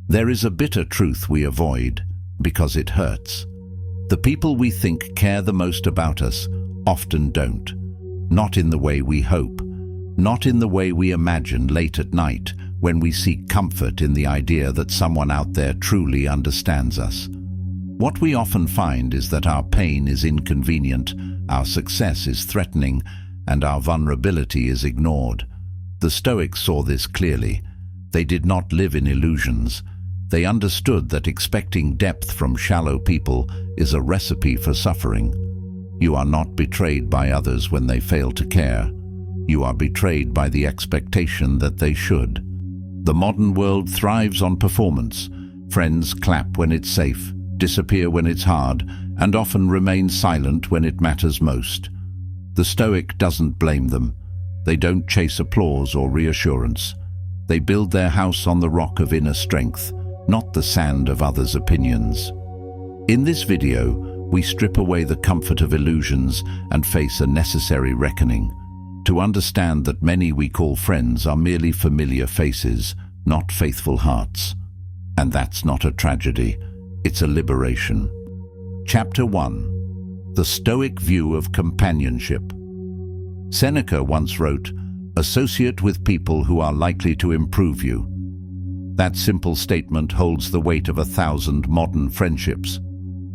There is a bitter truth we avoid because it hurts. The people we think care the most about us often don't. Not in the way we hope, not in the way we imagine late at night when we seek comfort in the idea that someone out there truly understands us. What we often find is that our pain is inconvenient, our success is threatening, and our vulnerability is ignored. The Stoics saw this clearly. They did not live in illusions. They understood that expecting depth from shallow people is a recipe for suffering. You are not betrayed by others when they fail to care. You are betrayed by the expectation that they should. The modern world thrives on performance. Friends clap when it's safe, disappear when it's hard, and often remain silent when it matters most. The Stoic doesn't blame them. They don't chase applause or reassurance. They build their house on the rock of inner strength, not the sand of others' opinions. In this video, we strip away the comfort of illusions and face a necessary reckoning, to understand that many we call friends are merely familiar faces, not faithful hearts. And that's not a tragedy, it's a liberation. Chapter 1. The Stoic View of Companionship. Seneca once wrote, "Associate with people who are likely to improve you." That simple statement holds the weight of 1,000 modern friendships.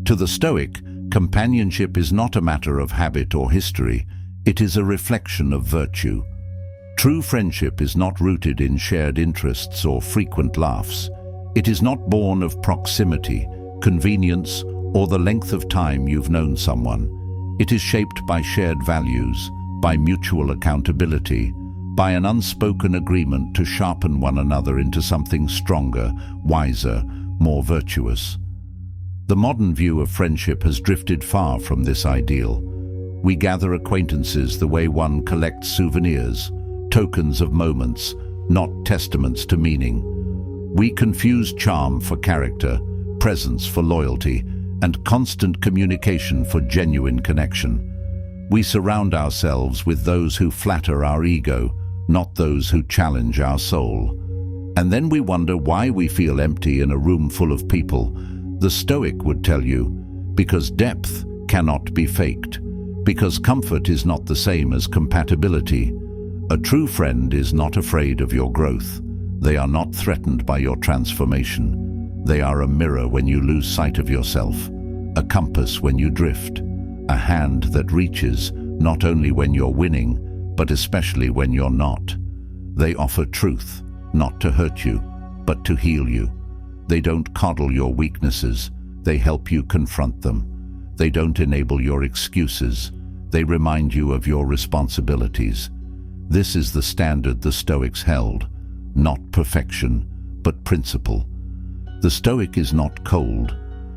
To the Stoic, companionship is not a matter of habit or history, it is a reflection of virtue. True friendship is not rooted in shared interests or frequent laughs. It is not born of proximity, convenience, or the length of time you've known someone. It is shaped by shared values, by mutual accountability, by an unspoken agreement to sharpen one another into something stronger, wiser, more virtuous. The modern view of friendship has drifted far from this ideal. We gather acquaintances the way one collects souvenirs, tokens of moments, not testaments to meaning. We confuse charm for character, presence for loyalty, and constant communication for genuine connection. We surround ourselves with those who flatter our ego, not those who challenge our soul. And then we wonder why we feel empty in a room full of people. The Stoic would tell you, because depth cannot be faked, because comfort is not the same as compatibility. A true friend is not afraid of your growth. They are not threatened by your transformation. They are a mirror when you lose sight of yourself, a compass when you drift, a hand that reaches not only when you're winning, but especially when you're not. They offer truth, not to hurt you, but to heal you. They don't coddle your weaknesses, they help you confront them. They don't enable your excuses, they remind you of your responsibilities. This is the standard the Stoics held, not perfection, but principle. The Stoic is not cold,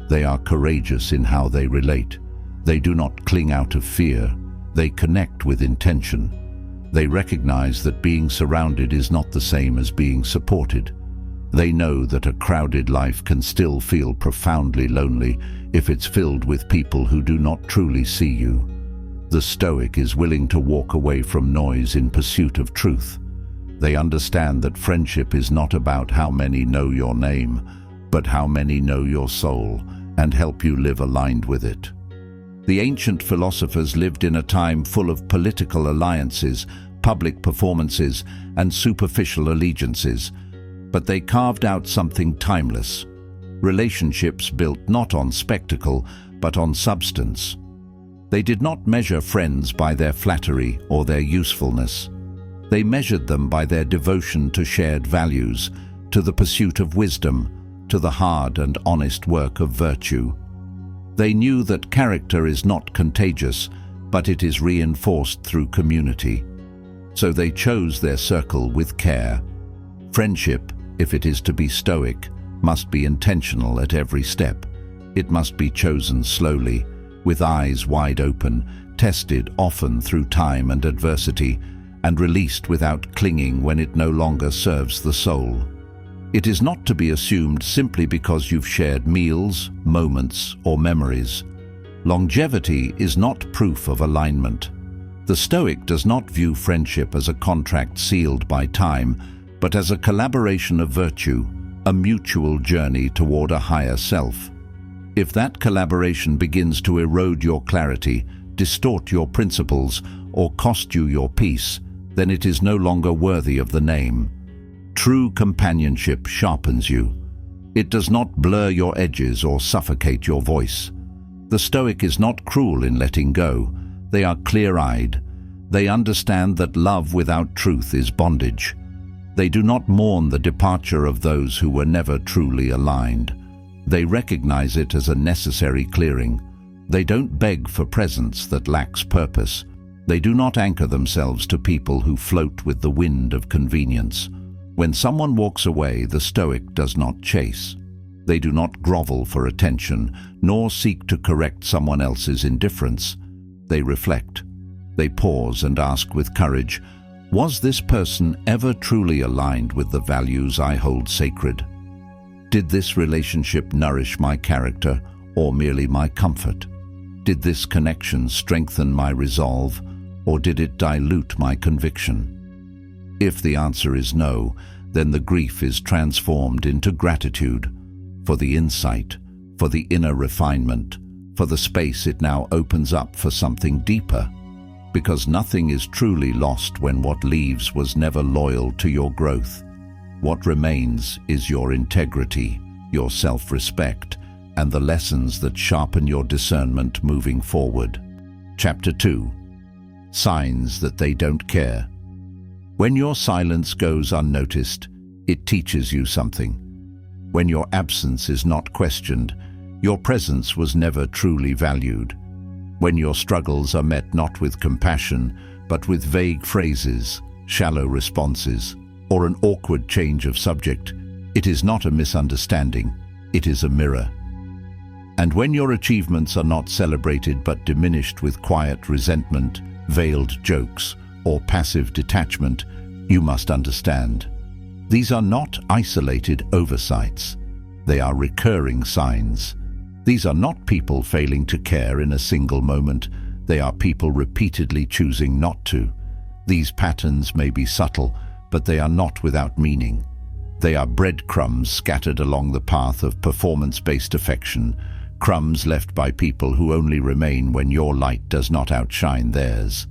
they are courageous in how they relate. They do not cling out of fear, they connect with intention. They recognize that being surrounded is not the same as being supported. They know that a crowded life can still feel profoundly lonely if it's filled with people who do not truly see you. The Stoic is willing to walk away from noise in pursuit of truth. They understand that friendship is not about how many know your name, but how many know your soul and help you live aligned with it. The ancient philosophers lived in a time full of political alliances, public performances, and superficial allegiances, but they carved out something timeless. Relationships built not on spectacle, but on substance. They did not measure friends by their flattery or their usefulness. They measured them by their devotion to shared values, to the pursuit of wisdom, to the hard and honest work of virtue. They knew that character is not contagious, but it is reinforced through community. So they chose their circle with care. Friendship, if it is to be Stoic, must be intentional at every step. It must be chosen slowly, with eyes wide open, tested often through time and adversity, and released without clinging when it no longer serves the soul. It is not to be assumed simply because you've shared meals, moments, or memories. Longevity is not proof of alignment. The Stoic does not view friendship as a contract sealed by time, but as a collaboration of virtue, a mutual journey toward a higher self. If that collaboration begins to erode your clarity, distort your principles, or cost you your peace, then it is no longer worthy of the name. True companionship sharpens you. It does not blur your edges or suffocate your voice. The Stoic is not cruel in letting go. They are clear-eyed. They understand that love without truth is bondage. They do not mourn the departure of those who were never truly aligned. They recognize it as a necessary clearing. They don't beg for presence that lacks purpose. They do not anchor themselves to people who float with the wind of convenience. When someone walks away, the Stoic does not chase. They do not grovel for attention, nor seek to correct someone else's indifference. They reflect. They pause and ask with courage, was this person ever truly aligned with the values I hold sacred? Did this relationship nourish my character or merely my comfort? Did this connection strengthen my resolve, or did it dilute my conviction? If the answer is no, then the grief is transformed into gratitude for the insight, for the inner refinement, for the space it now opens up for something deeper. Because nothing is truly lost when what leaves was never loyal to your growth. What remains is your integrity, your self-respect, and the lessons that sharpen your discernment moving forward. Chapter 2. Signs that they don't care. When your silence goes unnoticed, it teaches you something. When your absence is not questioned, your presence was never truly valued. When your struggles are met not with compassion, but with vague phrases, shallow responses, or an awkward change of subject, it is not a misunderstanding, it is a mirror. And when your achievements are not celebrated but diminished with quiet resentment, veiled jokes, or passive detachment, you must understand. These are not isolated oversights. They are recurring signs. These are not people failing to care in a single moment. They are people repeatedly choosing not to. These patterns may be subtle, but they are not without meaning. They are breadcrumbs scattered along the path of performance-based affection, crumbs left by people who only remain when your light does not outshine theirs.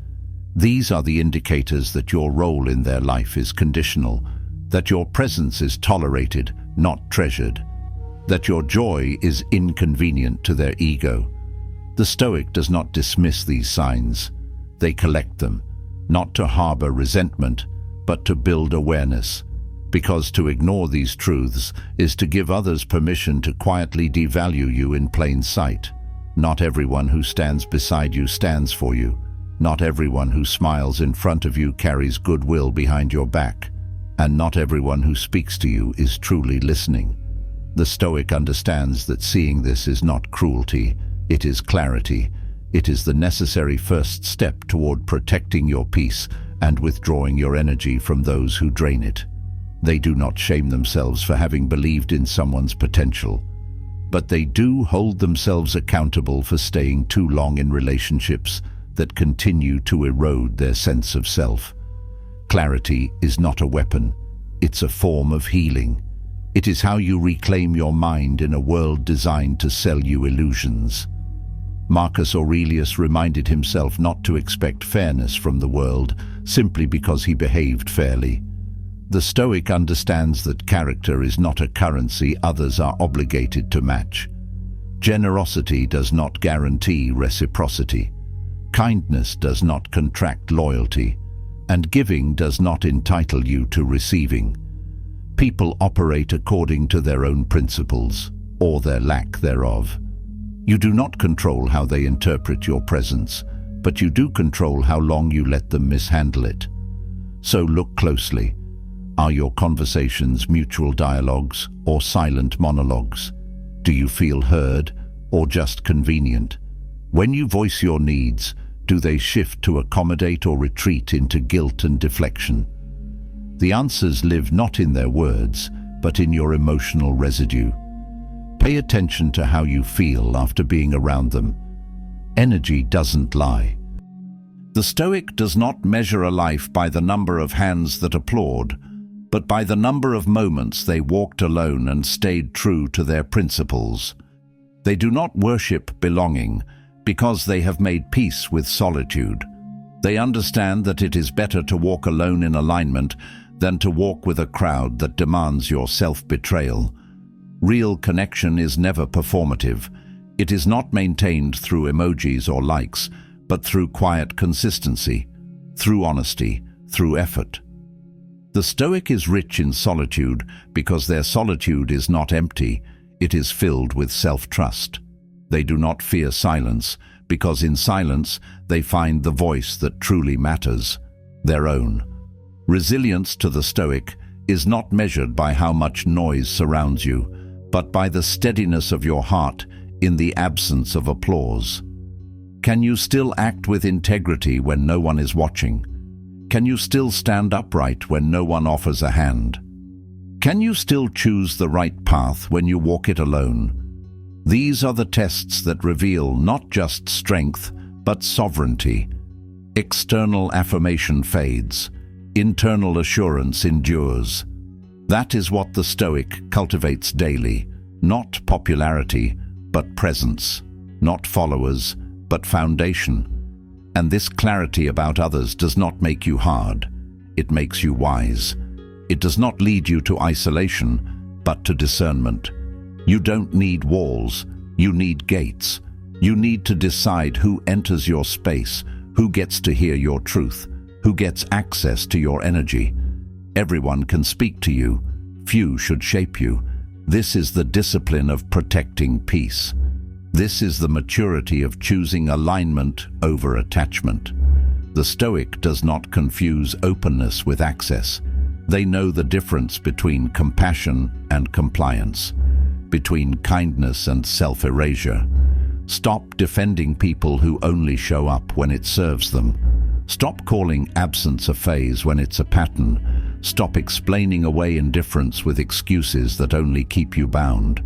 These are the indicators that your role in their life is conditional, that your presence is tolerated, not treasured, that your joy is inconvenient to their ego. The Stoic does not dismiss these signs. They collect them, not to harbor resentment, but to build awareness, because to ignore these truths is to give others permission to quietly devalue you in plain sight. Not everyone who stands beside you stands for you. Not everyone who smiles in front of you carries goodwill behind your back. And not everyone who speaks to you is truly listening. The Stoic understands that seeing this is not cruelty, it is clarity. It is the necessary first step toward protecting your peace and withdrawing your energy from those who drain it. They do not shame themselves for having believed in someone's potential, but they do hold themselves accountable for staying too long in relationships that continue to erode their sense of self. Clarity is not a weapon, it's a form of healing. It is how you reclaim your mind in a world designed to sell you illusions. Marcus Aurelius reminded himself not to expect fairness from the world simply because he behaved fairly. The Stoic understands that character is not a currency others are obligated to match. Generosity does not guarantee reciprocity. Kindness does not contract loyalty, and giving does not entitle you to receiving. People operate according to their own principles, or their lack thereof. You do not control how they interpret your presence, but you do control how long you let them mishandle it. So look closely. Are your conversations mutual dialogues or silent monologues? Do you feel heard or just convenient? When you voice your needs, do they shift to accommodate or retreat into guilt and deflection? The answers live not in their words, but in your emotional residue. Pay attention to how you feel after being around them. Energy doesn't lie. The Stoic does not measure a life by the number of hands that applaud, but by the number of moments they walked alone and stayed true to their principles. They do not worship belonging because they have made peace with solitude. They understand that it is better to walk alone in alignment than to walk with a crowd that demands your self-betrayal. Real connection is never performative. It is not maintained through emojis or likes, but through quiet consistency, through honesty, through effort. The Stoic is rich in solitude because their solitude is not empty, it is filled with self-trust. They do not fear silence because in silence they find the voice that truly matters, their own. Resilience to the Stoic is not measured by how much noise surrounds you, but by the steadiness of your heart in the absence of applause. Can you still act with integrity when no one is watching? Can you still stand upright when no one offers a hand? Can you still choose the right path when you walk it alone? These are the tests that reveal not just strength, but sovereignty. External affirmation fades. Internal assurance endures. That is what the Stoic cultivates daily. Not popularity, but presence. Not followers, but foundation. And this clarity about others does not make you hard. It makes you wise. It does not lead you to isolation, but to discernment. You don't need walls. You need gates. You need to decide who enters your space, who gets to hear your truth, who gets access to your energy. Everyone can speak to you. Few should shape you. This is the discipline of protecting peace. This is the maturity of choosing alignment over attachment. The Stoic does not confuse openness with access. They know the difference between compassion and compliance, between kindness and self-erasure. Stop defending people who only show up when it serves them. Stop calling absence a phase when it's a pattern. Stop explaining away indifference with excuses that only keep you bound.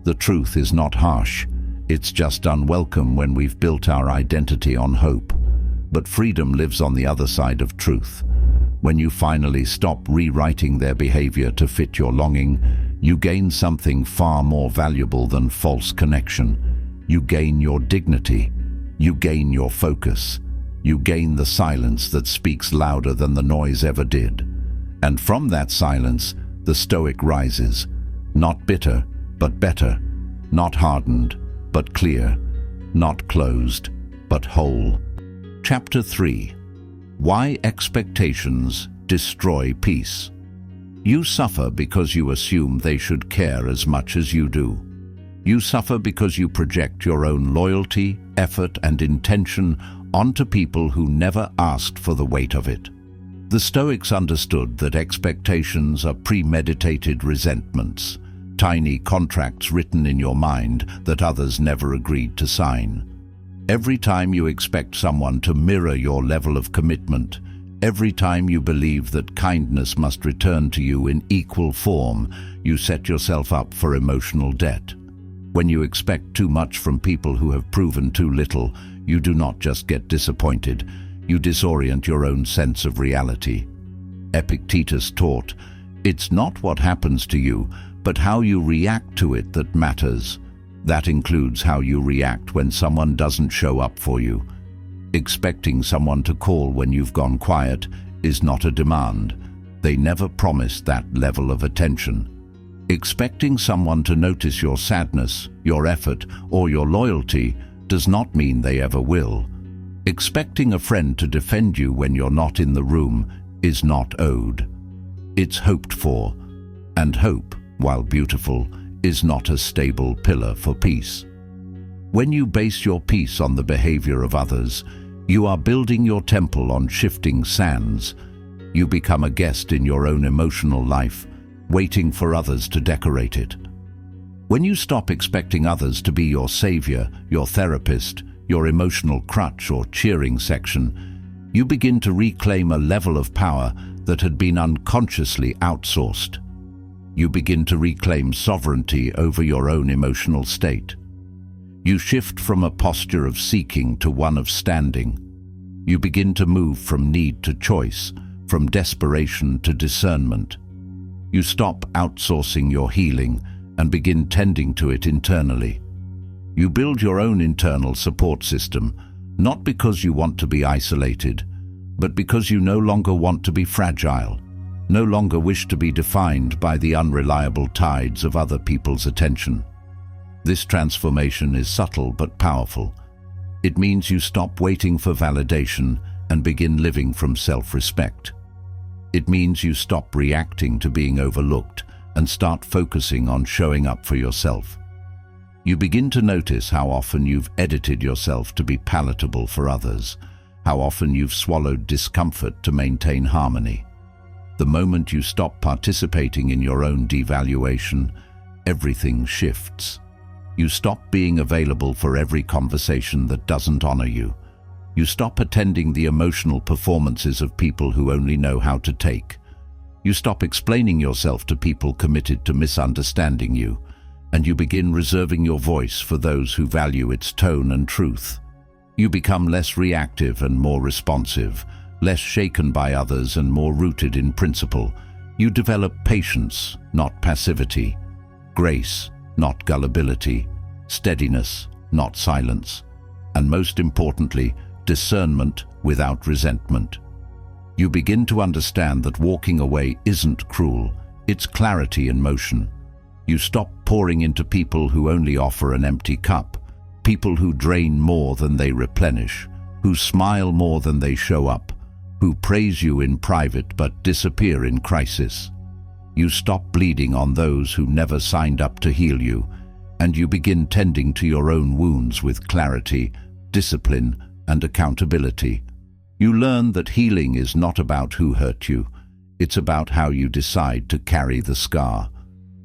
The truth is not harsh. It's just unwelcome when we've built our identity on hope. But freedom lives on the other side of truth. When you finally stop rewriting their behavior to fit your longing, you gain something far more valuable than false connection. You gain your dignity. You gain your focus. You gain the silence that speaks louder than the noise ever did. And from that silence, the Stoic rises, not bitter, but better, not hardened, but clear, not closed, but whole. Chapter 3. Why expectations destroy peace. You suffer because you assume they should care as much as you do. You suffer because you project your own loyalty, effort, and intention onto people who never asked for the weight of it. The Stoics understood that expectations are premeditated resentments, tiny contracts written in your mind that others never agreed to sign. Every time you expect someone to mirror your level of commitment, every time you believe that kindness must return to you in equal form, you set yourself up for emotional debt. When you expect too much from people who have proven too little, you do not just get disappointed, you disorient your own sense of reality. Epictetus taught, "It's not what happens to you, but how you react to it that matters." That includes how you react when someone doesn't show up for you. Expecting someone to call when you've gone quiet is not a demand. They never promised that level of attention. Expecting someone to notice your sadness, your effort, or your loyalty does not mean they ever will. Expecting a friend to defend you when you're not in the room is not owed. It's hoped for, and hope, while beautiful, is not a stable pillar for peace. When you base your peace on the behavior of others, you are building your temple on shifting sands. You become a guest in your own emotional life, waiting for others to decorate it. When you stop expecting others to be your savior, your therapist, your emotional crutch or cheering section, you begin to reclaim a level of power that had been unconsciously outsourced. You begin to reclaim sovereignty over your own emotional state. You shift from a posture of seeking to one of standing. You begin to move from need to choice, from desperation to discernment. You stop outsourcing your healing and begin tending to it internally. You build your own internal support system, not because you want to be isolated, but because you no longer want to be fragile, no longer wish to be defined by the unreliable tides of other people's attention. This transformation is subtle but powerful. It means you stop waiting for validation and begin living from self-respect. It means you stop reacting to being overlooked and start focusing on showing up for yourself. You begin to notice how often you've edited yourself to be palatable for others, how often you've swallowed discomfort to maintain harmony. The moment you stop participating in your own devaluation, everything shifts. You stop being available for every conversation that doesn't honor you. You stop attending the emotional performances of people who only know how to take. You stop explaining yourself to people committed to misunderstanding you, and you begin reserving your voice for those who value its tone and truth. You become less reactive and more responsive, less shaken by others and more rooted in principle. You develop patience, not passivity, grace, not gullibility, steadiness, not silence, and most importantly, discernment without resentment. You begin to understand that walking away isn't cruel, it's clarity in motion. You stop pouring into people who only offer an empty cup, people who drain more than they replenish, who smile more than they show up, who praise you in private but disappear in crisis. You stop bleeding on those who never signed up to heal you, and you begin tending to your own wounds with clarity, discipline, and accountability. You learn that healing is not about who hurt you, it's about how you decide to carry the scar.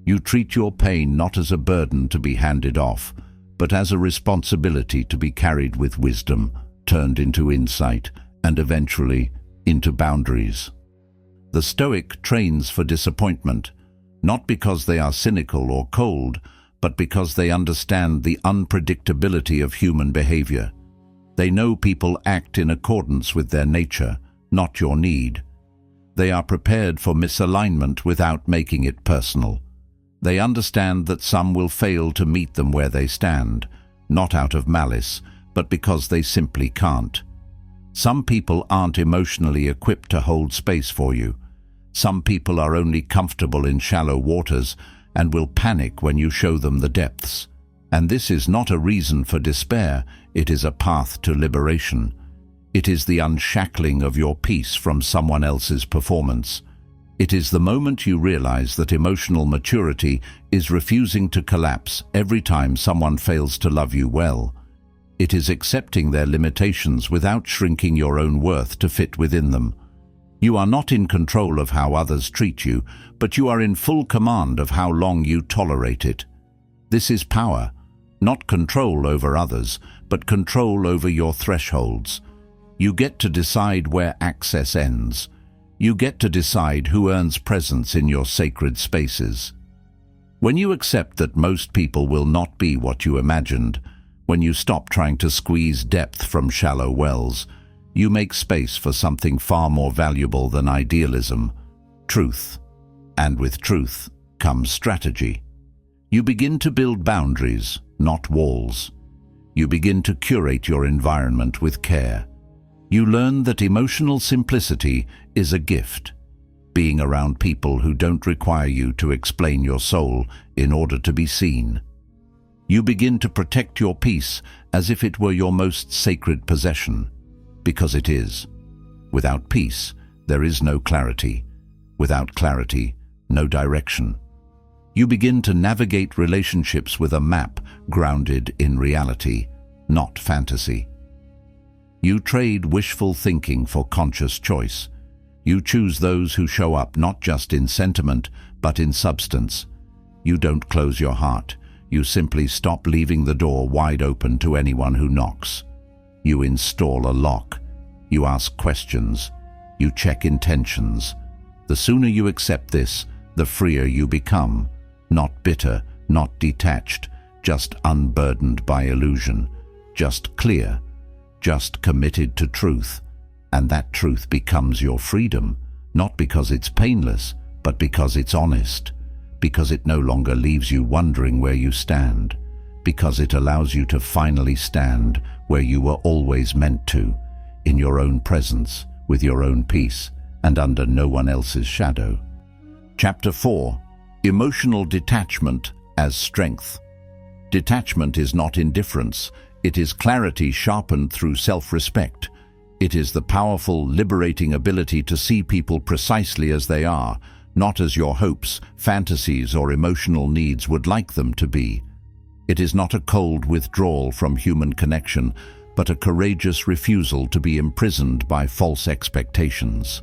You treat your pain not as a burden to be handed off, but as a responsibility to be carried with wisdom, turned into insight, and eventually into boundaries. The Stoic trains for disappointment, not because they are cynical or cold, but because they understand the unpredictability of human behavior. They know people act in accordance with their nature, not your need. They are prepared for misalignment without making it personal. They understand that some will fail to meet them where they stand, not out of malice, but because they simply can't. Some people aren't emotionally equipped to hold space for you. Some people are only comfortable in shallow waters and will panic when you show them the depths. And this is not a reason for despair, it is a path to liberation. It is the unshackling of your peace from someone else's performance. It is the moment you realize that emotional maturity is refusing to collapse every time someone fails to love you well. It is accepting their limitations without shrinking your own worth to fit within them. You are not in control of how others treat you, but you are in full command of how long you tolerate it. This is power, not control over others, but control over your thresholds. You get to decide where access ends. You get to decide who earns presence in your sacred spaces. When you accept that most people will not be what you imagined, when you stop trying to squeeze depth from shallow wells, you make space for something far more valuable than idealism, truth. And with truth comes strategy. You begin to build boundaries, not walls. You begin to curate your environment with care. You learn that emotional simplicity is a gift, being around people who don't require you to explain your soul in order to be seen. You begin to protect your peace as if it were your most sacred possession, because it is. Without peace, there is no clarity. Without clarity, no direction. You begin to navigate relationships with a map grounded in reality, not fantasy. You trade wishful thinking for conscious choice. You choose those who show up not just in sentiment, but in substance. You don't close your heart. You simply stop leaving the door wide open to anyone who knocks. You install a lock. You ask questions. You check intentions. The sooner you accept this, the freer you become. Not bitter, not detached, just unburdened by illusion, just clear, just committed to truth. And that truth becomes your freedom, not because it's painless, but because it's honest, because it no longer leaves you wondering where you stand, because it allows you to finally stand where you were always meant to, in your own presence, with your own peace, and under no one else's shadow. Chapter 4. Emotional detachment as strength. Detachment is not indifference. It is clarity sharpened through self-respect. It is the powerful, liberating ability to see people precisely as they are, not as your hopes, fantasies, or emotional needs would like them to be. It is not a cold withdrawal from human connection, but a courageous refusal to be imprisoned by false expectations.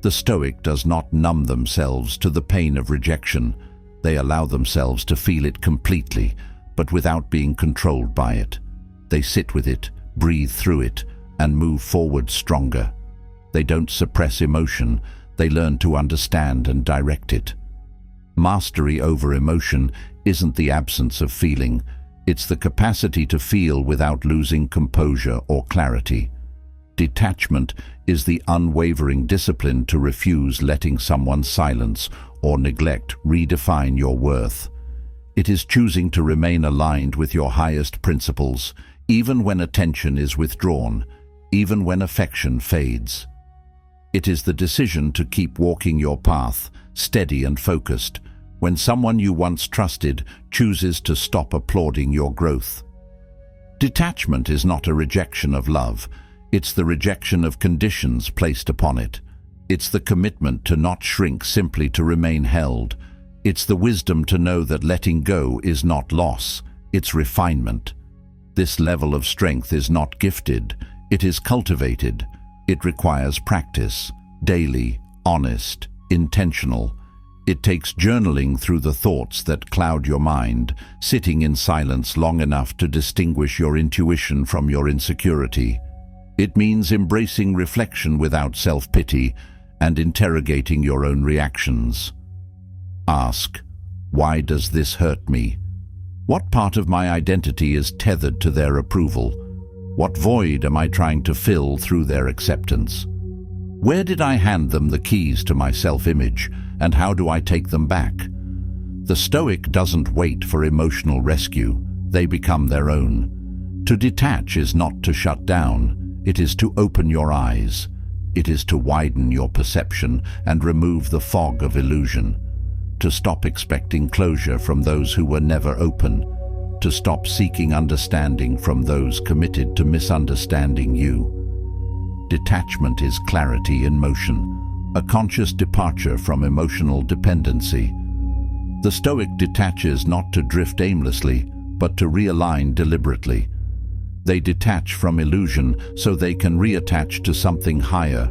The Stoic does not numb themselves to the pain of rejection. They allow themselves to feel it completely, but without being controlled by it. They sit with it, breathe through it, and move forward stronger. They don't suppress emotion, they learn to understand and direct it. Mastery over emotion isn't the absence of feeling, it's the capacity to feel without losing composure or clarity. Detachment is the unwavering discipline to refuse letting someone's silence or neglect redefine your worth. It is choosing to remain aligned with your highest principles, even when attention is withdrawn, even when affection fades. It is the decision to keep walking your path, steady and focused, when someone you once trusted chooses to stop applauding your growth. Detachment is not a rejection of love, it's the rejection of conditions placed upon it. It's the commitment to not shrink simply to remain held. It's the wisdom to know that letting go is not loss, it's refinement. This level of strength is not gifted, it is cultivated. It requires practice, daily, honest, intentional. It takes journaling through the thoughts that cloud your mind, sitting in silence long enough to distinguish your intuition from your insecurity. It means embracing reflection without self-pity and interrogating your own reactions. Ask, why does this hurt me? What part of my identity is tethered to their approval? What void am I trying to fill through their acceptance? Where did I hand them the keys to my self-image, and how do I take them back? The Stoic doesn't wait for emotional rescue, they become their own. To detach is not to shut down, it is to open your eyes. It is to widen your perception and remove the fog of illusion. To stop expecting closure from those who were never open. To stop seeking understanding from those committed to misunderstanding you. Detachment is clarity in motion, a conscious departure from emotional dependency. The Stoic detaches not to drift aimlessly, but to realign deliberately. They detach from illusion so they can reattach to something higher,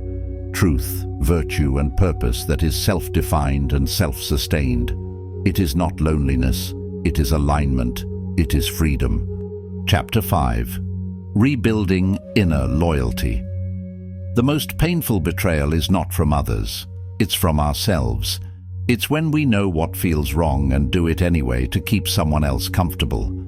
truth, virtue, and purpose that is self-defined and self-sustained. It is not loneliness, it is alignment, it is freedom. Chapter 5. Rebuilding inner loyalty. The most painful betrayal is not from others, it's from ourselves. It's when we know what feels wrong and do it anyway to keep someone else comfortable.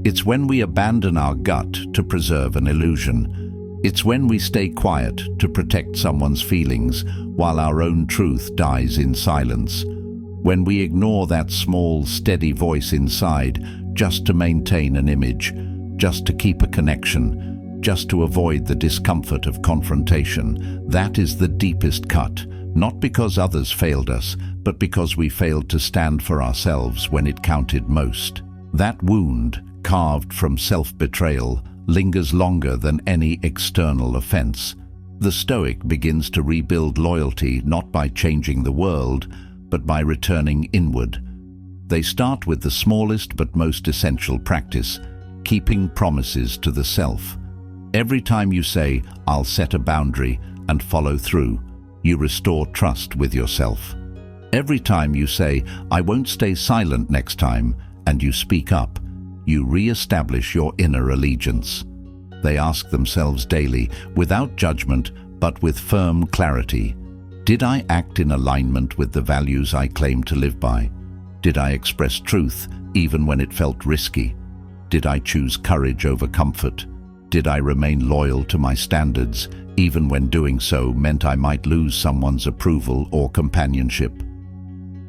It's when we abandon our gut to preserve an illusion. It's when we stay quiet to protect someone's feelings while our own truth dies in silence. When we ignore that small, steady voice inside just to maintain an image, just to keep a connection, just to avoid the discomfort of confrontation. That is the deepest cut, not because others failed us, but because we failed to stand for ourselves when it counted most. That wound, carved from self-betrayal, lingers longer than any external offense. The Stoic begins to rebuild loyalty not by changing the world, but by returning inward. They start with the smallest but most essential practice, keeping promises to the self. Every time you say, "I'll set a boundary," and follow through, you restore trust with yourself. Every time you say, "I won't stay silent next time," and you speak up, you re-establish your inner allegiance. They ask themselves daily, without judgment, but with firm clarity, did I act in alignment with the values I claim to live by? Did I express truth even when it felt risky? Did I choose courage over comfort? Did I remain loyal to my standards, even when doing so meant I might lose someone's approval or companionship?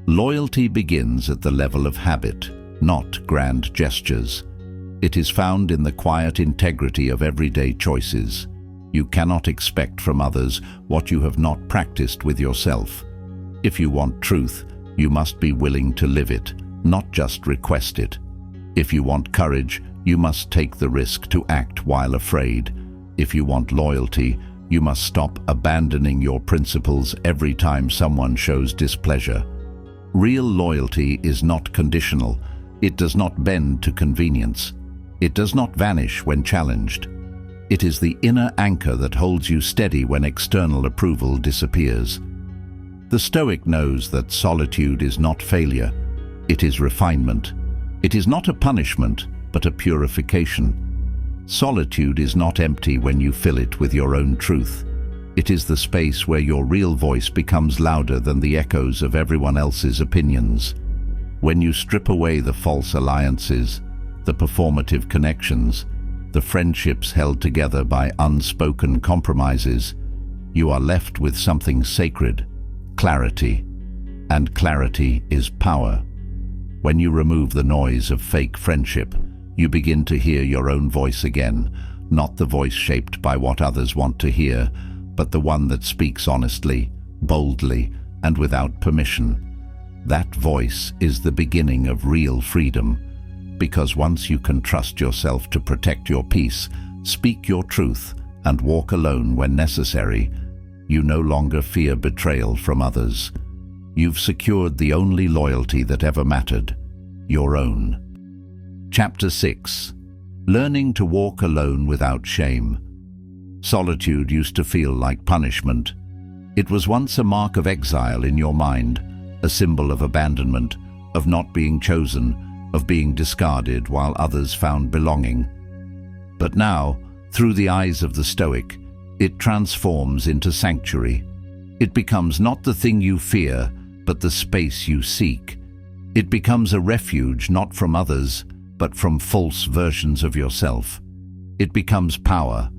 Loyalty begins at the level of habit, not grand gestures. It is found in the quiet integrity of everyday choices. You cannot expect from others what you have not practiced with yourself. If you want truth, you must be willing to live it, not just request it. If you want courage, you must take the risk to act while afraid. If you want loyalty, you must stop abandoning your principles every time someone shows displeasure. Real loyalty is not conditional. It does not bend to convenience. It does not vanish when challenged. It is the inner anchor that holds you steady when external approval disappears. The Stoic knows that solitude is not failure. It is refinement. It is not a punishment, but a purification. Solitude is not empty when you fill it with your own truth. It is the space where your real voice becomes louder than the echoes of everyone else's opinions. When you strip away the false alliances, the performative connections, the friendships held together by unspoken compromises, you are left with something sacred, clarity. And clarity is power. When you remove the noise of fake friendship, you begin to hear your own voice again, not the voice shaped by what others want to hear, but the one that speaks honestly, boldly, and without permission. That voice is the beginning of real freedom, because once you can trust yourself to protect your peace, speak your truth, and walk alone when necessary, you no longer fear betrayal from others. You've secured the only loyalty that ever mattered, your own. Chapter 6. Learning to walk alone without shame. Solitude used to feel like punishment. It was once a mark of exile in your mind, a symbol of abandonment, of not being chosen, of being discarded while others found belonging. But now, through the eyes of the Stoic, it transforms into sanctuary. It becomes not the thing you fear, but the space you seek. It becomes a refuge not from others, but from false versions of yourself. It becomes power.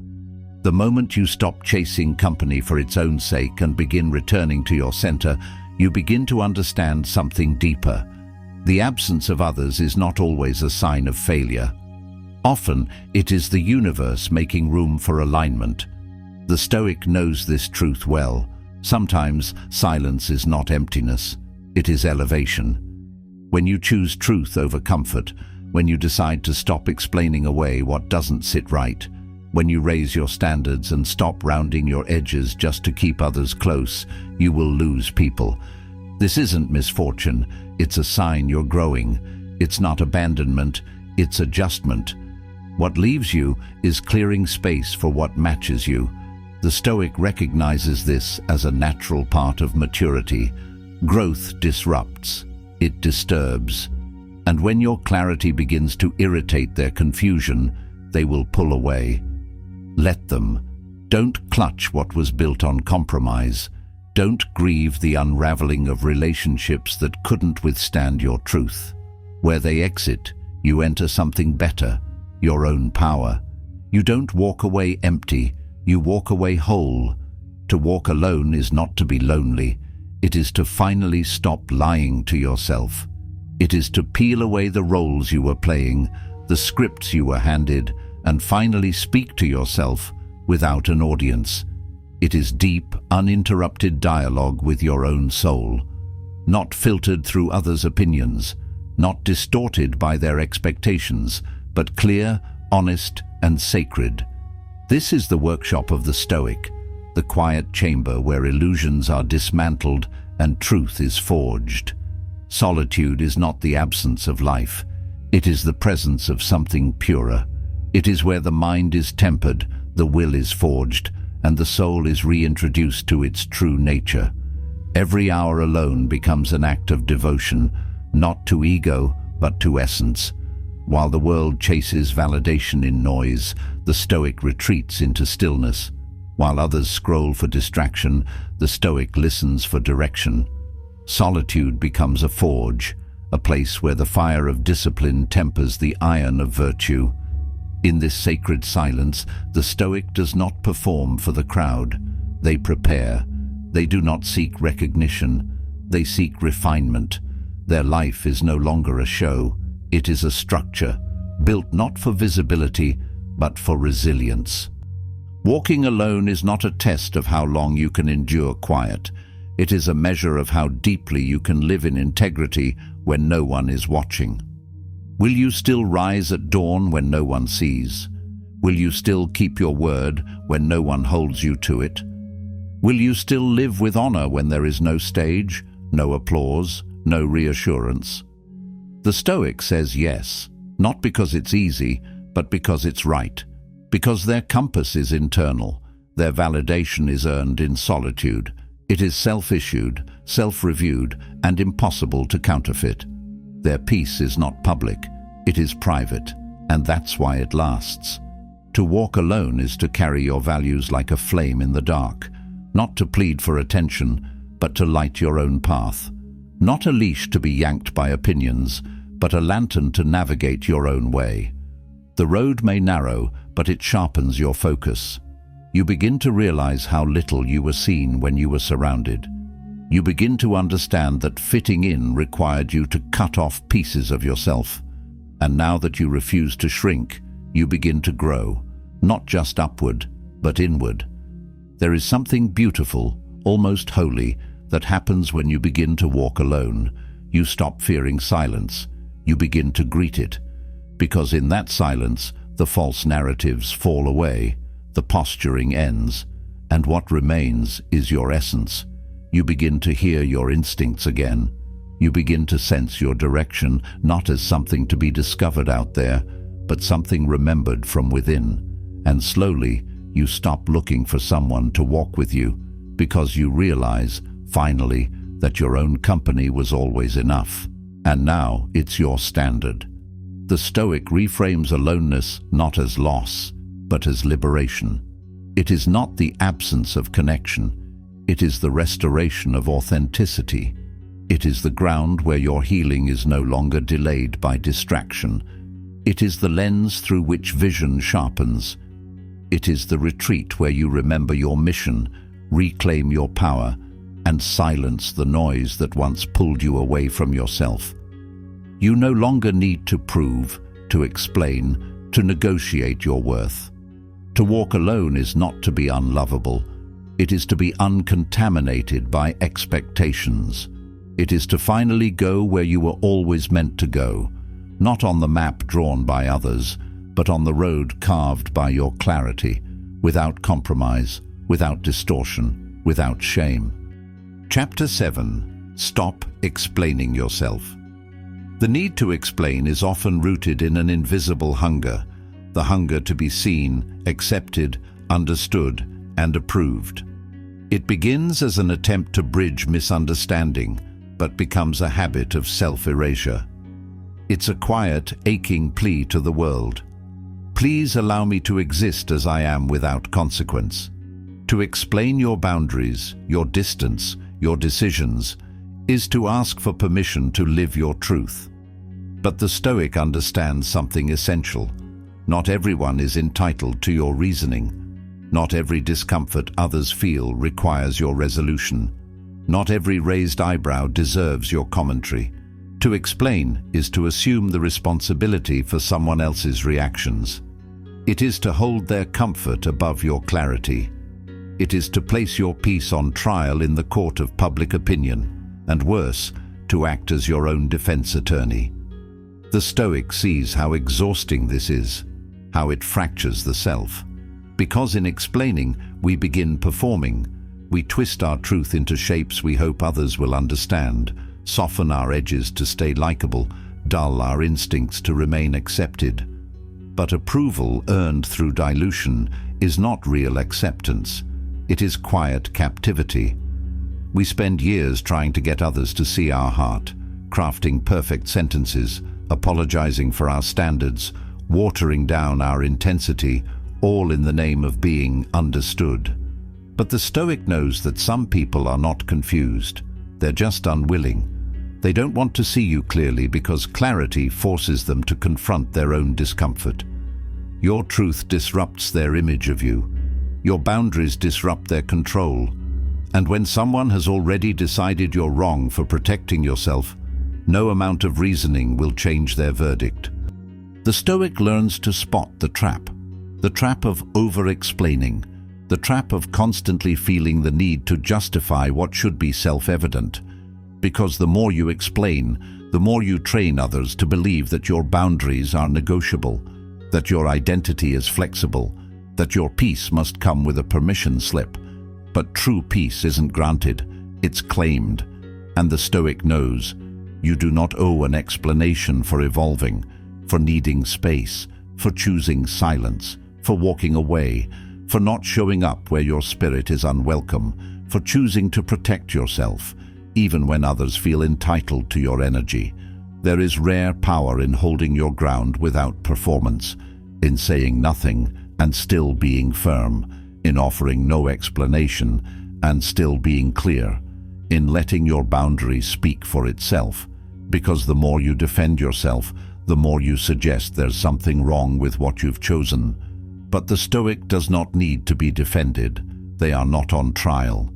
The moment you stop chasing company for its own sake and begin returning to your center, you begin to understand something deeper. The absence of others is not always a sign of failure. Often, it is the universe making room for alignment. The Stoic knows this truth well. Sometimes, silence is not emptiness, it is elevation. When you choose truth over comfort, when you decide to stop explaining away what doesn't sit right, when you raise your standards and stop rounding your edges just to keep others close, you will lose people. This isn't misfortune, it's a sign you're growing. It's not abandonment, it's adjustment. What leaves you is clearing space for what matches you. The Stoic recognizes this as a natural part of maturity. Growth disrupts, it disturbs. And when your clarity begins to irritate their confusion, they will pull away. Let them. Don't clutch what was built on compromise. Don't grieve the unraveling of relationships that couldn't withstand your truth. Where they exit, you enter something better, your own power. You don't walk away empty, you walk away whole. To walk alone is not to be lonely. It is to finally stop lying to yourself. It is to peel away the roles you were playing, the scripts you were handed, and finally speak to yourself without an audience. It is deep, uninterrupted dialogue with your own soul, not filtered through others' opinions, not distorted by their expectations, but clear, honest, and sacred. This is the workshop of the Stoic, the quiet chamber where illusions are dismantled and truth is forged. Solitude is not the absence of life. It is the presence of something purer. It is where the mind is tempered, the will is forged, and the soul is reintroduced to its true nature. Every hour alone becomes an act of devotion, not to ego, but to essence. While the world chases validation in noise, the Stoic retreats into stillness. While others scroll for distraction, the Stoic listens for direction. Solitude becomes a forge, a place where the fire of discipline tempers the iron of virtue. In this sacred silence, the Stoic does not perform for the crowd. They prepare. They do not seek recognition. They seek refinement. Their life is no longer a show. It is a structure, built not for visibility, but for resilience. Walking alone is not a test of how long you can endure quiet. It is a measure of how deeply you can live in integrity when no one is watching. Will you still rise at dawn when no one sees? Will you still keep your word when no one holds you to it? Will you still live with honor when there is no stage, no applause, no reassurance? The Stoic says yes, not because it's easy, but because it's right. Because their compass is internal, their validation is earned in solitude. It is self-issued, self-reviewed, and impossible to counterfeit. Their peace is not public, it is private, and that's why it lasts. To walk alone is to carry your values like a flame in the dark, not to plead for attention, but to light your own path. Not a leash to be yanked by opinions, but a lantern to navigate your own way. The road may narrow, but it sharpens your focus. You begin to realize how little you were seen when you were surrounded. You begin to understand that fitting in required you to cut off pieces of yourself. And now that you refuse to shrink, you begin to grow, not just upward, but inward. There is something beautiful, almost holy, that happens when you begin to walk alone. You stop fearing silence. You begin to greet it. Because in that silence, the false narratives fall away, the posturing ends, and what remains is your essence. You begin to hear your instincts again. You begin to sense your direction, not as something to be discovered out there, but something remembered from within. And slowly, you stop looking for someone to walk with you, because you realize, finally, that your own company was always enough. And now it's your standard. The Stoic reframes aloneness not as loss, but as liberation. It is not the absence of connection. It is the restoration of authenticity. It is the ground where your healing is no longer delayed by distraction. It is the lens through which vision sharpens. It is the retreat where you remember your mission, reclaim your power, and silence the noise that once pulled you away from yourself. You no longer need to prove, to explain, to negotiate your worth. To walk alone is not to be unlovable. It is to be uncontaminated by expectations. It is to finally go where you were always meant to go, not on the map drawn by others, but on the road carved by your clarity, without compromise, without distortion, without shame. Chapter 7. Stop explaining yourself. The need to explain is often rooted in an invisible hunger, the hunger to be seen, accepted, understood, and approved. It begins as an attempt to bridge misunderstanding, but becomes a habit of self-erasure. It's a quiet, aching plea to the world. Please allow me to exist as I am without consequence. To explain your boundaries, your distance, your decisions, is to ask for permission to live your truth. But the Stoic understands something essential. Not everyone is entitled to your reasoning. Not every discomfort others feel requires your resolution. Not every raised eyebrow deserves your commentary. To explain is to assume the responsibility for someone else's reactions. It is to hold their comfort above your clarity. It is to place your peace on trial in the court of public opinion, and worse, to act as your own defense attorney. The Stoic sees how exhausting this is, how it fractures the self. Because in explaining, we begin performing. We twist our truth into shapes we hope others will understand, soften our edges to stay likable, dull our instincts to remain accepted. But approval earned through dilution is not real acceptance. It is quiet captivity. We spend years trying to get others to see our heart, crafting perfect sentences, apologizing for our standards, watering down our intensity, all in the name of being understood. But the Stoic knows that some people are not confused. They're just unwilling. They don't want to see you clearly because clarity forces them to confront their own discomfort. Your truth disrupts their image of you. Your boundaries disrupt their control. And when someone has already decided you're wrong for protecting yourself, no amount of reasoning will change their verdict. The Stoic learns to spot the trap of over-explaining, the trap of constantly feeling the need to justify what should be self-evident. Because the more you explain, the more you train others to believe that your boundaries are negotiable, that your identity is flexible, that your peace must come with a permission slip. But true peace isn't granted, it's claimed. And the Stoic knows you do not owe an explanation for evolving, for needing space, for choosing silence, for walking away, for not showing up where your spirit is unwelcome, for choosing to protect yourself, even when others feel entitled to your energy. There is rare power in holding your ground without performance, in saying nothing and still being firm, in offering no explanation and still being clear, in letting your boundaries speak for itself, because the more you defend yourself, the more you suggest there's something wrong with what you've chosen. But the Stoic does not need to be defended. They are not on trial.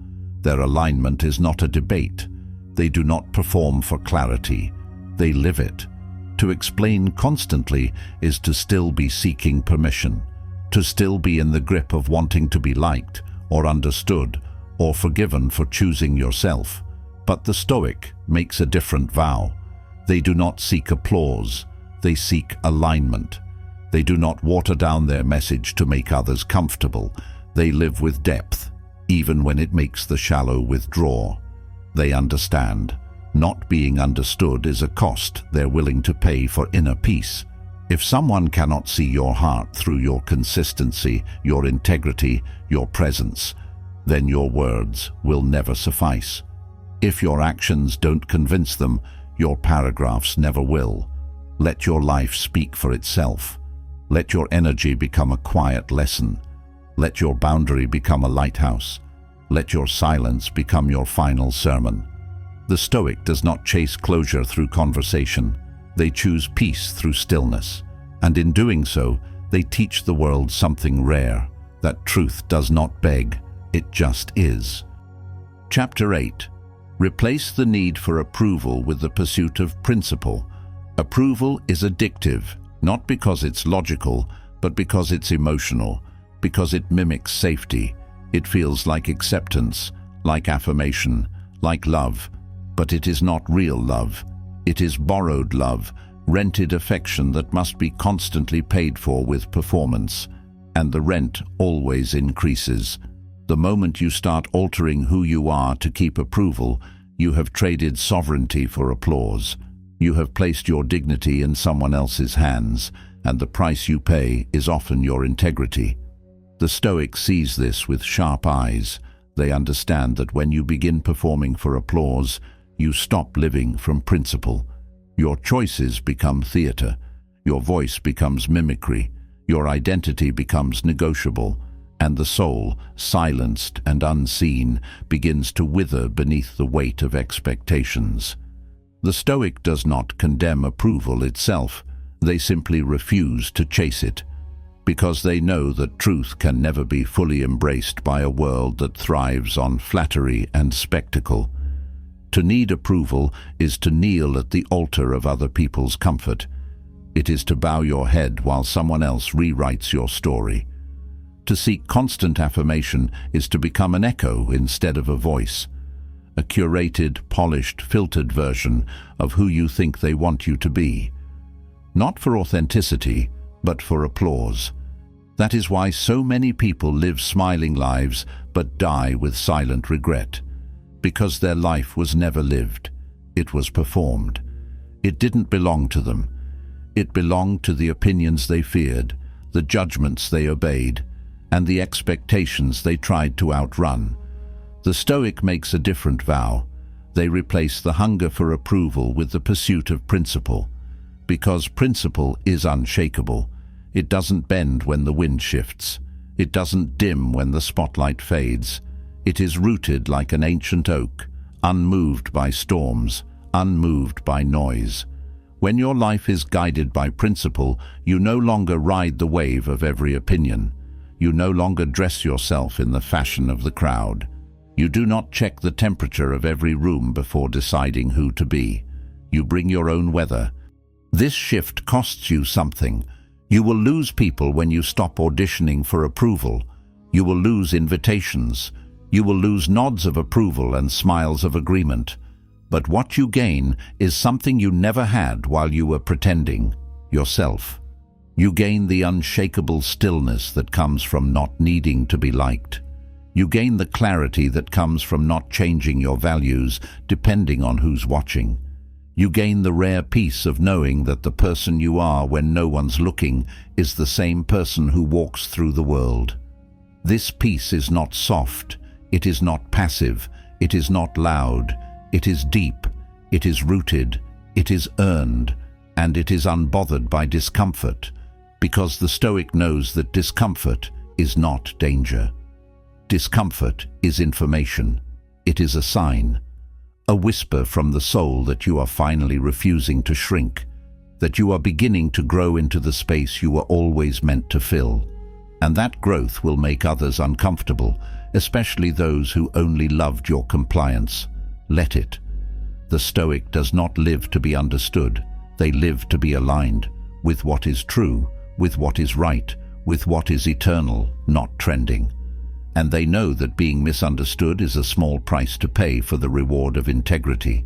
Their alignment is not a debate. They do not perform for clarity. They live it. To explain constantly is to still be seeking permission, to still be in the grip of wanting to be liked or understood or forgiven for choosing yourself. But the Stoic makes a different vow. They do not seek applause. They seek alignment. They do not water down their message to make others comfortable. They live with depth, even when it makes the shallow withdraw. They understand. Not being understood is a cost they're willing to pay for inner peace. If someone cannot see your heart through your consistency, your integrity, your presence, then your words will never suffice. If your actions don't convince them, your paragraphs never will. Let your life speak for itself. Let your energy become a quiet lesson. Let your boundary become a lighthouse. Let your silence become your final sermon. The Stoic does not chase closure through conversation. They choose peace through stillness. And in doing so, they teach the world something rare, that truth does not beg, it just is. Chapter 8. Replace the need for approval with the pursuit of principle. Approval is addictive, not because it's logical, but because it's emotional, because it mimics safety. It feels like acceptance, like affirmation, like love. But it is not real love. It is borrowed love, rented affection that must be constantly paid for with performance. And the rent always increases. The moment you start altering who you are to keep approval, you have traded sovereignty for applause. You have placed your dignity in someone else's hands, and the price you pay is often your integrity. The Stoic sees this with sharp eyes. They understand that when you begin performing for applause, you stop living from principle. Your choices become theater. Your voice becomes mimicry. Your identity becomes negotiable. And the soul, silenced and unseen, begins to wither beneath the weight of expectations. The Stoic does not condemn approval itself. They simply refuse to chase it, because they know that truth can never be fully embraced by a world that thrives on flattery and spectacle. To need approval is to kneel at the altar of other people's comfort. It is to bow your head while someone else rewrites your story. To seek constant affirmation is to become an echo instead of a voice, a curated, polished, filtered version of who you think they want you to be. Not for authenticity, but for applause. That is why so many people live smiling lives but die with silent regret. Because their life was never lived. It was performed. It didn't belong to them. It belonged to the opinions they feared, the judgments they obeyed, and the expectations they tried to outrun. The Stoic makes a different vow. They replace the hunger for approval with the pursuit of principle. Because principle is unshakable. It doesn't bend when the wind shifts. It doesn't dim when the spotlight fades. It is rooted like an ancient oak, unmoved by storms, unmoved by noise. When your life is guided by principle, you no longer ride the wave of every opinion. You no longer dress yourself in the fashion of the crowd. You do not check the temperature of every room before deciding who to be. You bring your own weather. This shift costs you something. You will lose people when you stop auditioning for approval. You will lose invitations. You will lose nods of approval and smiles of agreement. But what you gain is something you never had while you were pretending: yourself. You gain the unshakable stillness that comes from not needing to be liked. You gain the clarity that comes from not changing your values depending on who's watching. You gain the rare peace of knowing that the person you are when no one's looking is the same person who walks through the world. This peace is not soft, it is not passive, it is not loud, it is deep, it is rooted, it is earned, and it is unbothered by discomfort, because the Stoic knows that discomfort is not danger. Discomfort is information. It is a sign, a whisper from the soul that you are finally refusing to shrink, that you are beginning to grow into the space you were always meant to fill. And that growth will make others uncomfortable, especially those who only loved your compliance. Let it. The Stoic does not live to be understood. They live to be aligned with what is true, with what is right, with what is eternal, not trending. And they know that being misunderstood is a small price to pay for the reward of integrity,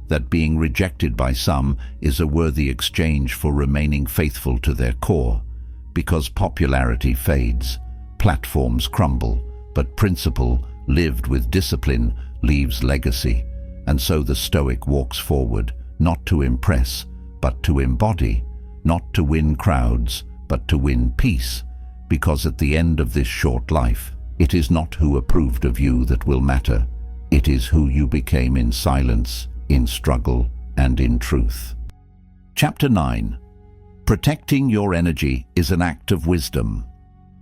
that being rejected by some is a worthy exchange for remaining faithful to their core, because popularity fades, platforms crumble, but principle, lived with discipline, leaves legacy. And so the Stoic walks forward, not to impress, but to embody, not to win crowds, but to win peace, because at the end of this short life, it is not who approved of you that will matter. It is who you became in silence, in struggle, and in truth. Chapter 9. Protecting your energy is an act of wisdom.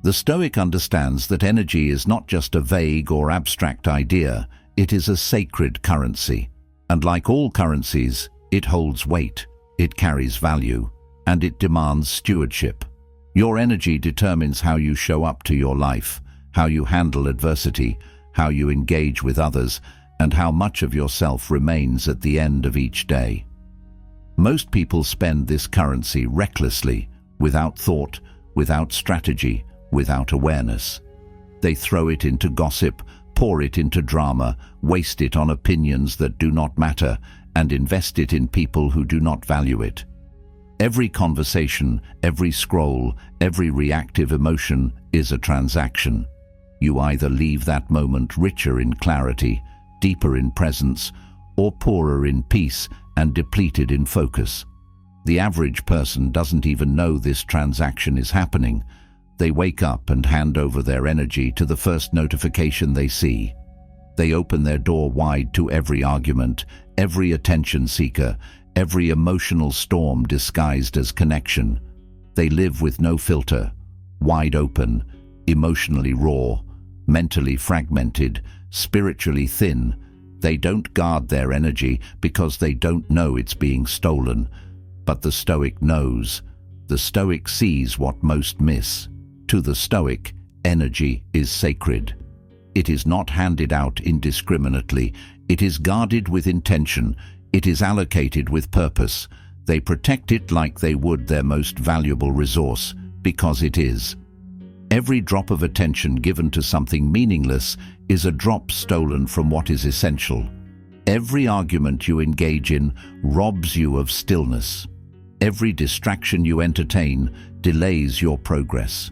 The Stoic understands that energy is not just a vague or abstract idea, it is a sacred currency. And like all currencies, it holds weight, it carries value, and it demands stewardship. Your energy determines how you show up to your life, how you handle adversity, how you engage with others, and how much of yourself remains at the end of each day. Most people spend this currency recklessly, without thought, without strategy, without awareness. They throw it into gossip, pour it into drama, waste it on opinions that do not matter, and invest it in people who do not value it. Every conversation, every scroll, every reactive emotion is a transaction. You either leave that moment richer in clarity, deeper in presence, or poorer in peace and depleted in focus. The average person doesn't even know this transaction is happening. They wake up and hand over their energy to the first notification they see. They open their door wide to every argument, every attention seeker, every emotional storm disguised as connection. They live with no filter, wide open, emotionally raw, mentally fragmented, spiritually thin. They don't guard their energy because they don't know it's being stolen. But the Stoic knows. The Stoic sees what most miss. To the Stoic, energy is sacred. It is not handed out indiscriminately. It is guarded with intention. It is allocated with purpose. They protect it like they would their most valuable resource, because it is. Every drop of attention given to something meaningless is a drop stolen from what is essential. Every argument you engage in robs you of stillness. Every distraction you entertain delays your progress.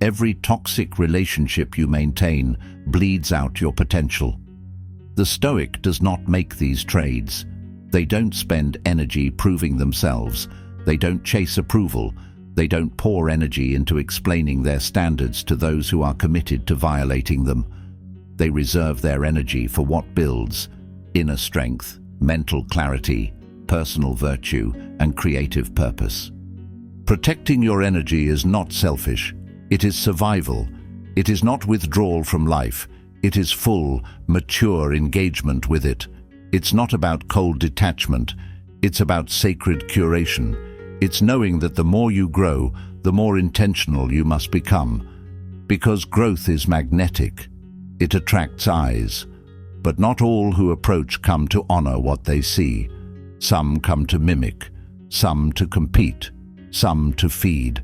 Every toxic relationship you maintain bleeds out your potential. The Stoic does not make these trades. They don't spend energy proving themselves. They don't chase approval. They don't pour energy into explaining their standards to those who are committed to violating them. They reserve their energy for what builds inner strength, mental clarity, personal virtue, and creative purpose. Protecting your energy is not selfish. It is survival. It is not withdrawal from life. It is full, mature engagement with it. It's not about cold detachment. It's about sacred curation. It's knowing that the more you grow, the more intentional you must become. Because growth is magnetic. It attracts eyes. But not all who approach come to honor what they see. Some come to mimic, some to compete, some to feed,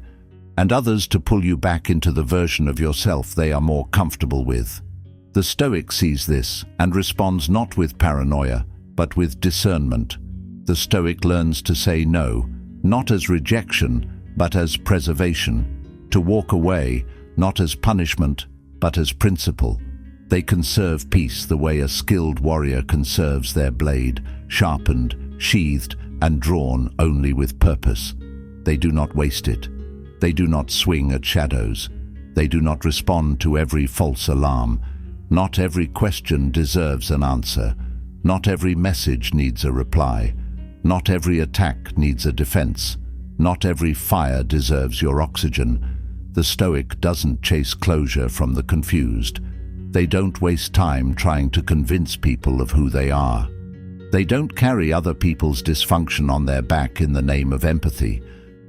and others to pull you back into the version of yourself they are more comfortable with. The Stoic sees this and responds not with paranoia, but with discernment. The Stoic learns to say no, not as rejection, but as preservation, to walk away, not as punishment, but as principle. They conserve peace the way a skilled warrior conserves their blade, sharpened, sheathed, and drawn only with purpose. They do not waste it. They do not swing at shadows. They do not respond to every false alarm. Not every question deserves an answer. Not every message needs a reply. Not every attack needs a defense. Not every fire deserves your oxygen. The Stoic doesn't chase closure from the confused. They don't waste time trying to convince people of who they are. They don't carry other people's dysfunction on their back in the name of empathy.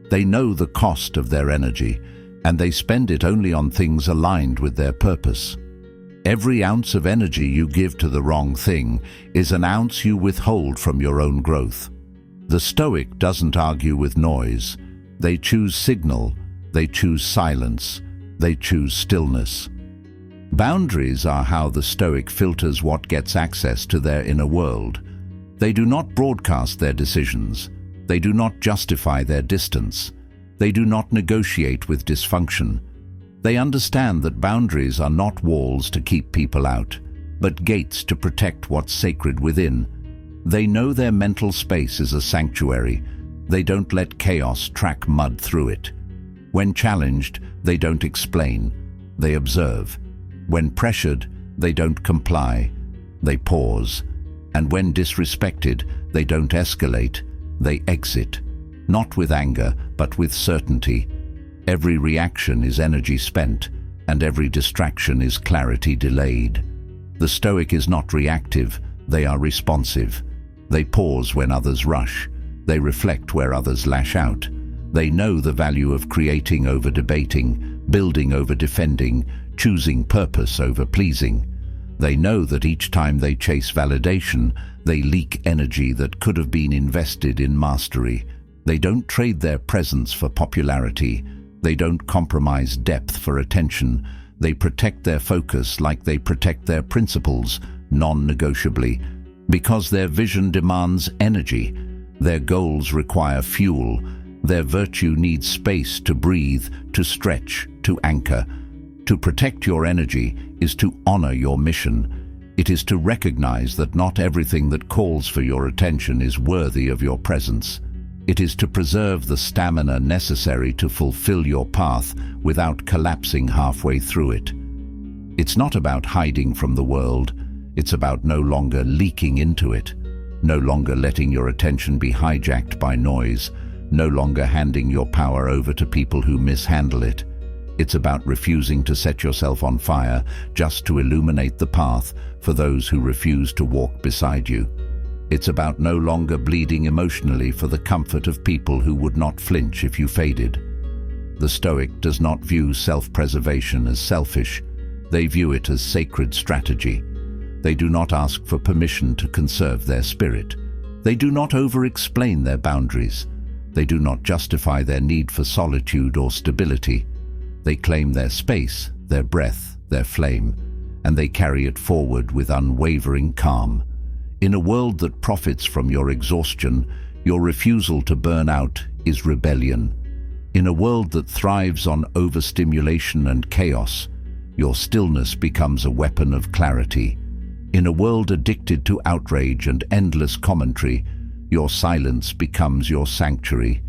They know the cost of their energy, and they spend it only on things aligned with their purpose. Every ounce of energy you give to the wrong thing is an ounce you withhold from your own growth. The Stoic doesn't argue with noise. They choose signal, they choose silence, they choose stillness. Boundaries are how the Stoic filters what gets access to their inner world. They do not broadcast their decisions. They do not justify their distance. They do not negotiate with dysfunction. They understand that boundaries are not walls to keep people out, but gates to protect what's sacred within. They know their mental space is a sanctuary. They don't let chaos track mud through it. When challenged, they don't explain. They observe. When pressured, they don't comply. They pause. And when disrespected, they don't escalate. They exit. Not with anger, but with certainty. Every reaction is energy spent, and every distraction is clarity delayed. The Stoic is not reactive, they are responsive. They pause when others rush. They reflect where others lash out. They know the value of creating over debating, building over defending, choosing purpose over pleasing. They know that each time they chase validation, they leak energy that could have been invested in mastery. They don't trade their presence for popularity. They don't compromise depth for attention. They protect their focus like they protect their principles, non-negotiably. Because their vision demands energy. Their goals require fuel. Their virtue needs space to breathe, to stretch, to anchor. To protect your energy is to honor your mission. It is to recognize that not everything that calls for your attention is worthy of your presence. It is to preserve the stamina necessary to fulfill your path without collapsing halfway through it. It's not about hiding from the world. It's about no longer leaking into it, no longer letting your attention be hijacked by noise, no longer handing your power over to people who mishandle it. It's about refusing to set yourself on fire just to illuminate the path for those who refuse to walk beside you. It's about no longer bleeding emotionally for the comfort of people who would not flinch if you faded. The Stoic does not view self-preservation as selfish. They view it as sacred strategy. They do not ask for permission to conserve their spirit. They do not over-explain their boundaries. They do not justify their need for solitude or stability. They claim their space, their breath, their flame, and they carry it forward with unwavering calm. In a world that profits from your exhaustion, your refusal to burn out is rebellion. In a world that thrives on overstimulation and chaos, your stillness becomes a weapon of clarity. In a world addicted to outrage and endless commentary, your silence becomes your sanctuary.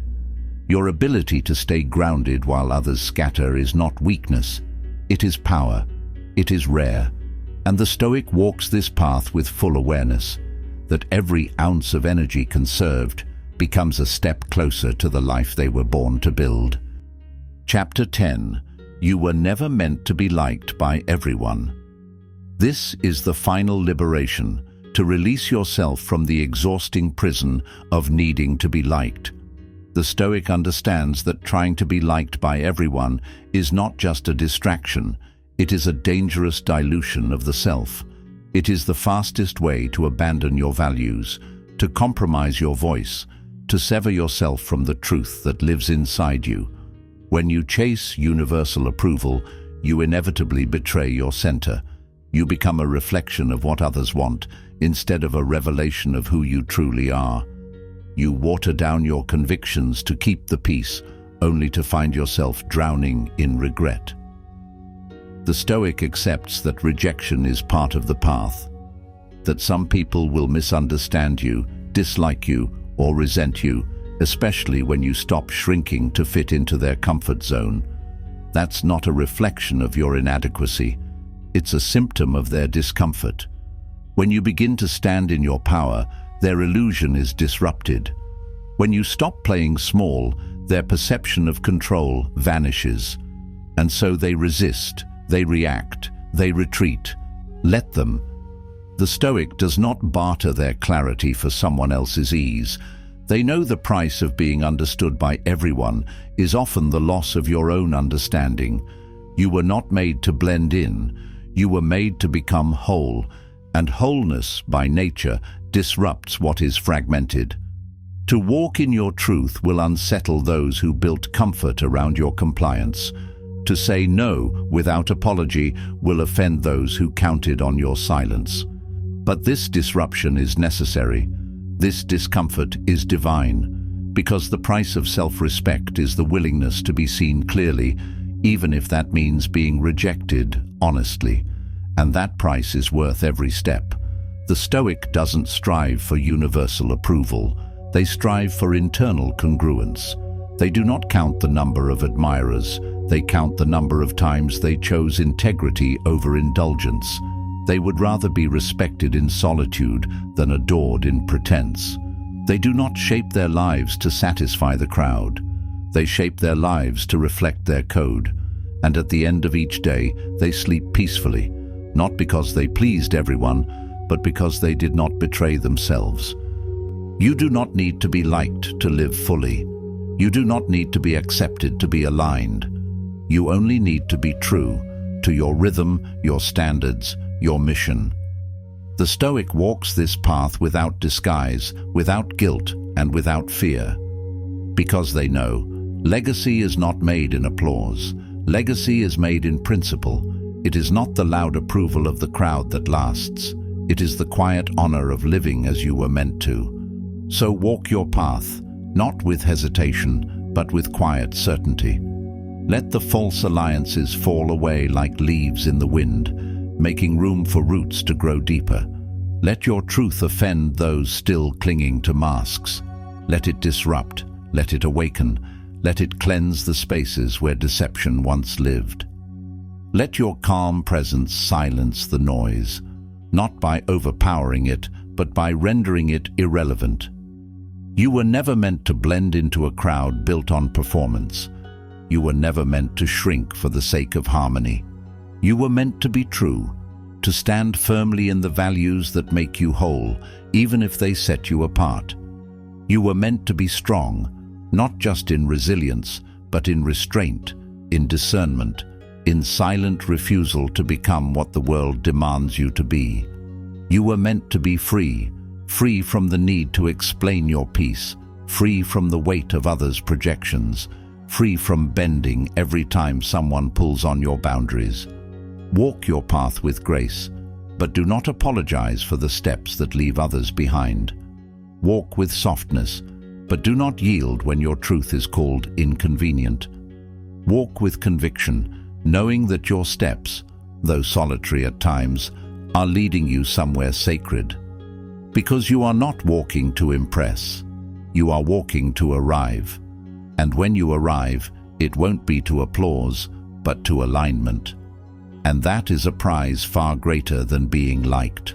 Your ability to stay grounded while others scatter is not weakness. It is power. It is rare. And the Stoic walks this path with full awareness that every ounce of energy conserved becomes a step closer to the life they were born to build. Chapter 10. You were never meant to be liked by everyone. This is the final liberation, to release yourself from the exhausting prison of needing to be liked. The Stoic understands that trying to be liked by everyone is not just a distraction, it is a dangerous dilution of the self. It is the fastest way to abandon your values, to compromise your voice, to sever yourself from the truth that lives inside you. When you chase universal approval, you inevitably betray your center. You become a reflection of what others want, instead of a revelation of who you truly are. You water down your convictions to keep the peace, only to find yourself drowning in regret. The Stoic accepts that rejection is part of the path, that some people will misunderstand you, dislike you, or resent you, especially when you stop shrinking to fit into their comfort zone. That's not a reflection of your inadequacy. It's a symptom of their discomfort. When you begin to stand in your power, their illusion is disrupted. When you stop playing small, their perception of control vanishes. And so they resist, they react, they retreat. Let them. The Stoic does not barter their clarity for someone else's ease. They know the price of being understood by everyone is often the loss of your own understanding. You were not made to blend in. You were made to become whole, and wholeness, by nature, disrupts what is fragmented. To walk in your truth will unsettle those who built comfort around your compliance. To say no without apology will offend those who counted on your silence. But this disruption is necessary. This discomfort is divine, because the price of self-respect is the willingness to be seen clearly, even if that means being rejected honestly. And that price is worth every step. The Stoic doesn't strive for universal approval. They strive for internal congruence. They do not count the number of admirers. They count the number of times they chose integrity over indulgence. They would rather be respected in solitude than adored in pretense. They do not shape their lives to satisfy the crowd. They shape their lives to reflect their code. And at the end of each day, they sleep peacefully, not because they pleased everyone, but because they did not betray themselves. You do not need to be liked to live fully. You do not need to be accepted to be aligned. You only need to be true to your rhythm, your standards, your mission. The Stoic walks this path without disguise, without guilt, and without fear. Because they know, legacy is not made in applause. Legacy is made in principle. It is not the loud approval of the crowd that lasts. It is the quiet honor of living as you were meant to. So walk your path, not with hesitation, but with quiet certainty. Let the false alliances fall away like leaves in the wind, making room for roots to grow deeper. Let your truth offend those still clinging to masks. Let it disrupt, let it awaken, let it cleanse the spaces where deception once lived. Let your calm presence silence the noise, not by overpowering it, but by rendering it irrelevant. You were never meant to blend into a crowd built on performance. You were never meant to shrink for the sake of harmony. You were meant to be true, to stand firmly in the values that make you whole, even if they set you apart. You were meant to be strong, not just in resilience, but in restraint, in discernment, in silent refusal to become what the world demands you to be. You were meant to be free, free from the need to explain your peace, free from the weight of others' projections, free from bending every time someone pulls on your boundaries. Walk your path with grace, but do not apologize for the steps that leave others behind. Walk with softness, but do not yield when your truth is called inconvenient. Walk with conviction, knowing that your steps, though solitary at times, are leading you somewhere sacred. Because you are not walking to impress, you are walking to arrive. And when you arrive, it won't be to applause, but to alignment. And that is a prize far greater than being liked.